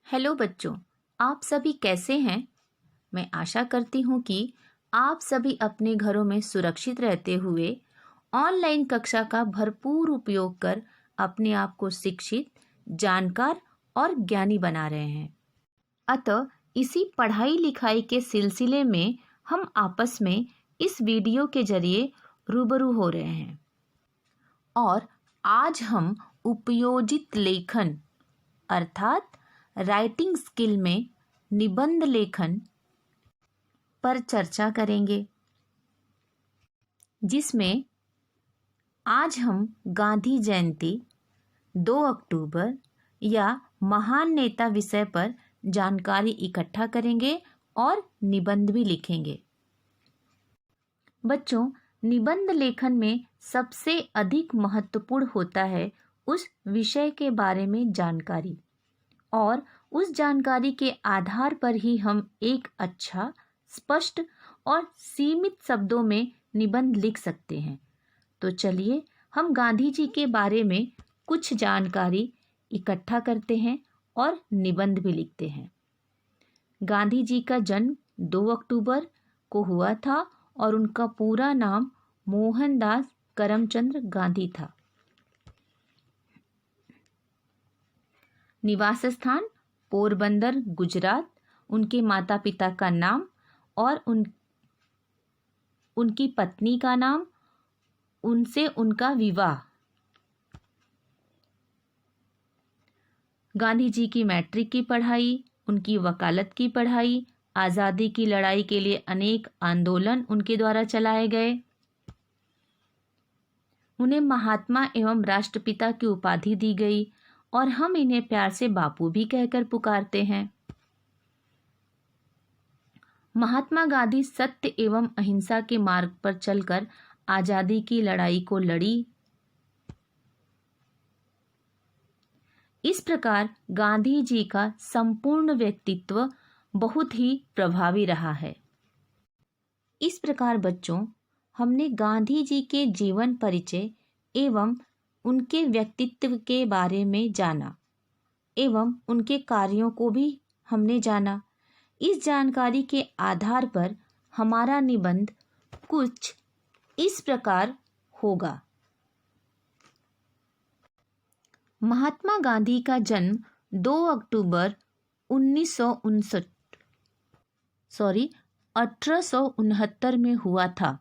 Hello बच्चों, आप सभी कैसे हैं? मैं आशा करती हूँ कि आप सभी अपने घरों में सुरक्षित रहते हुए ऑनलाइन कक्षा का भरपूर उपयोग कर अपने आप को शिक्षित, जानकार और ज्ञानी बना रहे हैं। अतः इसी पढ़ाई लिखाई के सिलसिले में हम आपस में इस वीडियो के जरिए रूबरू हो रहे हैं और आज हम उपयोजित लेखन अर्थात राइटिंग स्किल में निबंध लेखन पर चर्चा करेंगे, जिसमें आज हम गांधी जयंती 2 अक्टूबर या महान नेता विषय पर जानकारी इकट्ठा करेंगे और निबंध भी लिखेंगे। बच्चों, निबंध लेखन में सबसे अधिक महत्वपूर्ण होता है उस विषय के बारे में जानकारी और उस जानकारी के आधार पर ही हम एक अच्छा, स्पष्ट और सीमित शब्दों में निबंध लिख सकते हैं। तो चलिए हम गांधी जी के बारे में कुछ जानकारी इकट्ठा करते हैं और निबंध भी लिखते हैं। गांधी जी का जन्म 2 अक्टूबर को हुआ था और उनका पूरा नाम मोहनदास करमचंद गांधी था। निवास स्थान पोरबंदर, गुजरात। उनके माता पिता का नाम और उनकी पत्नी का नाम, उनसे उनका विवाह। गांधी जी की मैट्रिक की पढ़ाई, उनकी वकालत की पढ़ाई, आज़ादी की लड़ाई के लिए अनेक आंदोलन उनके द्वारा चलाए गए। उन्हें महात्मा एवं राष्ट्रपिता की उपाधि दी गई और हम इन्हें प्यार से बापू भी कहकर पुकारते हैं। महात्मा गांधी सत्य एवं अहिंसा के मार्ग पर चलकर आजादी की लड़ाई को लड़ी। इस प्रकार गांधी जी का संपूर्ण व्यक्तित्व बहुत ही प्रभावी रहा है। इस प्रकार बच्चों, हमने गांधी जी के जीवन परिचय एवं उनके व्यक्तित्व के बारे में जाना एवं उनके कार्यों को भी हमने जाना। इस जानकारी के आधार पर हमारा निबंध कुछ इस प्रकार होगा। महात्मा गांधी का जन्म 2 अक्टूबर 1869 में हुआ था।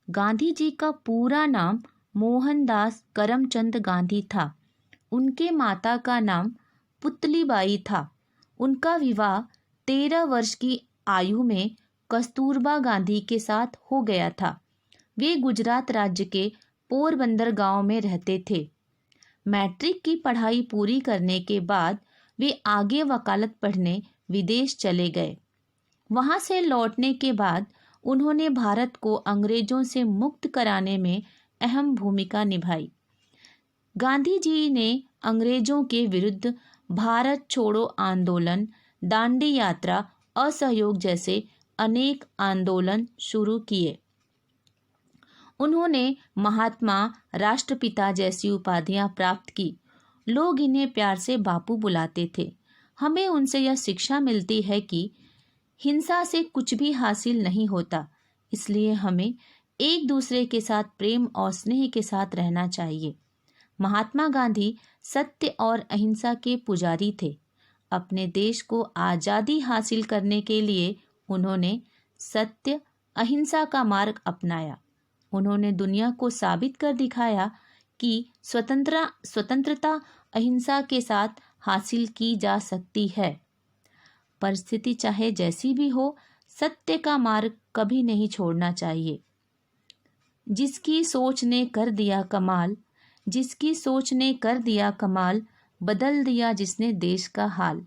गांधी जी का पूरा नाम मोहनदास करमचंद गांधी था। उनके माता का नाम पुतलीबाई था। उनका विवाह 13 वर्ष की आयु में कस्तूरबा गांधी के साथ हो गया था। वे गुजरात राज्य के पोरबंदर गांव में रहते थे। मैट्रिक की पढ़ाई पूरी करने के बाद वे आगे वकालत पढ़ने विदेश चले गए। वहां से लौटने के बाद उन्होंने भारत को अंग्रेजों से मुक्त कराने में अहम भूमिका निभाई। गांधी जी ने अंग्रेजों के विरुद्ध भारत छोड़ो आंदोलन, दांडी यात्रा, असहयोग जैसे अनेक आंदोलन शुरू किए। उन्होंने महात्मा, राष्ट्रपिता जैसी उपाधियां प्राप्त की। लोग इन्हें प्यार से बापू बुलाते थे। हमें उनसे यह शिक्षा मिलती है कि हिंसा से कुछ भी हासिल नहीं होता, इसलिए हमें एक दूसरे के साथ प्रेम और स्नेह के साथ रहना चाहिए। महात्मा गांधी सत्य और अहिंसा के पुजारी थे। अपने देश को आज़ादी हासिल करने के लिए उन्होंने सत्य, अहिंसा का मार्ग अपनाया। उन्होंने दुनिया को साबित कर दिखाया कि स्वतंत्रता अहिंसा के साथ हासिल की जा सकती है। परिस्थिति चाहे जैसी भी हो, सत्य का मार्ग कभी नहीं छोड़ना चाहिए। जिसकी सोच ने कर दिया कमाल, बदल दिया जिसने देश का हाल।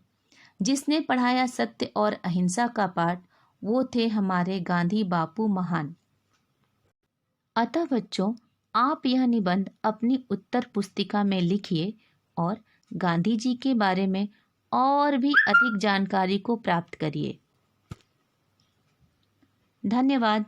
जिसने पढ़ाया सत्य और अहिंसा का पाठ, वो थे हमारे गांधी बापू महान। अतः बच्चों, आप यह निबंध अपनी उत्तर पुस्तिका में लिखिए और गांधी जी के बारे में और भी अधिक जानकारी को प्राप्त करिए। धन्यवाद।